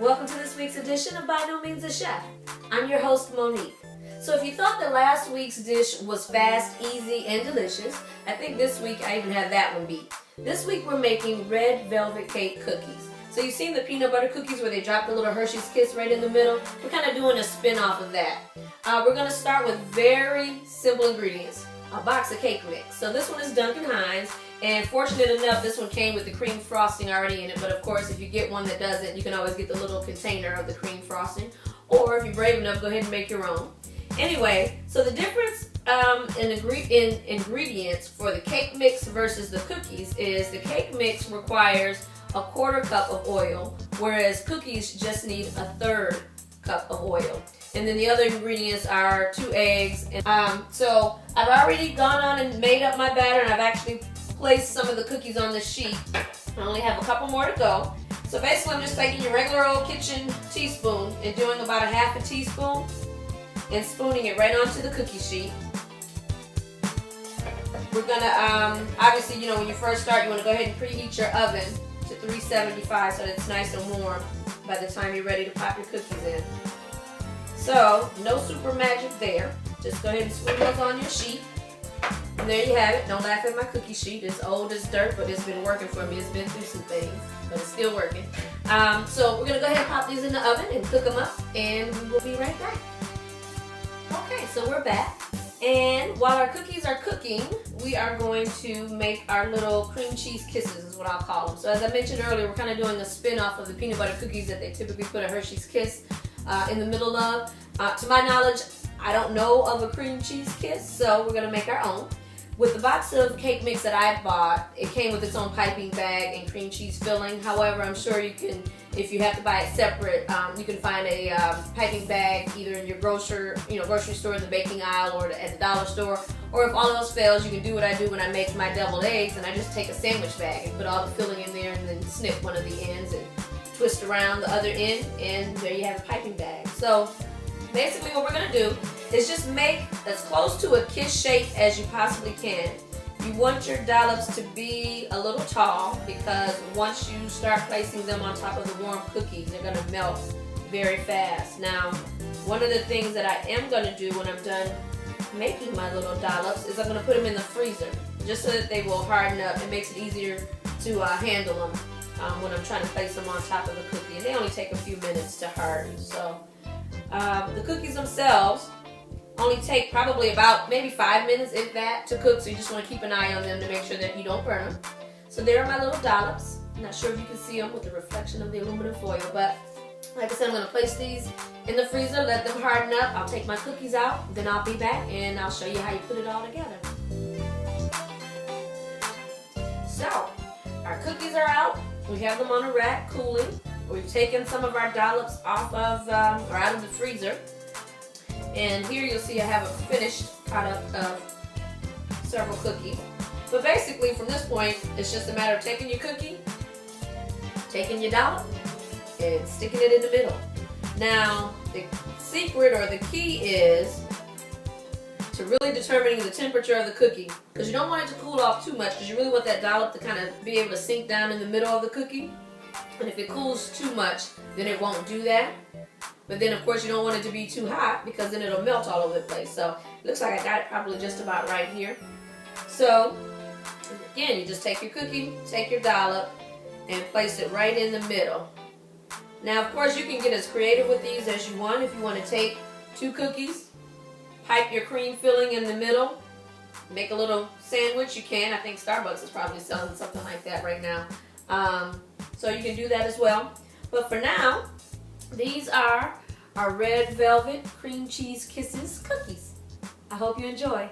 Welcome to this week's edition of By No Means a Chef. I'm your host, Monique. So if you thought that last week's dish was fast, easy, and delicious, I think this week I even have that one beat. This week we're making red velvet cake cookies. So you've seen the peanut butter cookies where they drop the little Hershey's Kiss right in the middle? We're kind of doing a spin-off of that. We're going to start with very simple ingredients. A box of cake mix. So this one is Duncan Hines, and fortunate enough this one came with the cream frosting already in it, but of course if you get one that doesn't, you can always get the little container of the cream frosting, or if you're brave enough, go ahead and make your own. Anyway, so the difference in ingredients for the cake mix versus the cookies is the cake mix requires a 1/4 cup of oil, whereas cookies just need a 1/3 cup of oil. And then the other ingredients are 2 eggs. So I've already gone on and made up my batter, and I've actually placed some of the cookies on the sheet. I only have a couple more to go. So basically I'm just taking your regular old kitchen teaspoon and doing about a 1/2 teaspoon and spooning it right onto the cookie sheet. We're gonna, obviously, you know, when you first start, you wanna go ahead and preheat your oven to 375 so that it's nice and warm by the time you're ready to pop your cookies in. So, no super magic there. Just go ahead and spoon those on your sheet. And there you have it. Don't laugh at my cookie sheet. It's old as dirt, but it's been working for me. It's been through some things, but it's still working. So we're going to go ahead and pop these in the oven and cook them up, and we will be right back. Okay, so we're back. And while our cookies are cooking, we are going to make our little cream cheese kisses, is what I'll call them. So as I mentioned earlier, we're kind of doing a spin-off of the peanut butter cookies that they typically put a Hershey's Kiss in the middle of. To my knowledge, I don't know of a cream cheese kiss, so we're gonna make our own. With the box of cake mix that I bought, it came with its own piping bag and cream cheese filling. However, I'm sure you can, if you have to buy it separate, you can find a piping bag either in your grocery store in the baking aisle or at the dollar store. Or if all else fails, you can do what I do when I make my deviled eggs, and I just take a sandwich bag and put all the filling in there and then snip one of the ends and twist around the other end, and there you have a piping bag. So basically what we're going to do is just make as close to a kiss shape as you possibly can. You want your dollops to be a little tall because once you start placing them on top of the warm cookies, they're going to melt very fast. Now, one of the things that I am going to do when I'm done making my little dollops is I'm going to put them in the freezer just so that they will harden up. It makes it easier to handle them when I'm trying to place them on top of the cookie. And they only take a few minutes to harden. So the cookies themselves only take probably about maybe 5 minutes, if that, to cook. So you just want to keep an eye on them to make sure that you don't burn them. So there are my little dollops. I'm not sure if you can see them with the reflection of the aluminum foil, but like I said, I'm going to place these in the freezer, let them harden up. I'll take my cookies out, then I'll be back and I'll show you how you put it all together. So our cookies are out. We have them on a rack cooling. We've taken some of our dollops off of, or out of the freezer. And here you'll see I have a finished product of several cookies. But basically from this point, it's just a matter of taking your cookie, taking your dollop, and sticking it in the middle. Now, the secret or the key is to really determining the temperature of the cookie. Because you don't want it to cool off too much, because you really want that dollop to kind of be able to sink down in the middle of the cookie. And if it cools too much, then it won't do that. But then of course you don't want it to be too hot because then it'll melt all over the place. So it looks like I got it probably just about right here. So again, you just take your cookie, take your dollop, and place it right in the middle. Now of course you can get as creative with these as you want. If you want to take 2 cookies, pipe your cream filling in the middle, make a little sandwich, you can. I think Starbucks is probably selling something like that right now. So you can do that as well. But for now, these are our red velvet cream cheese kisses cookies. I hope you enjoy.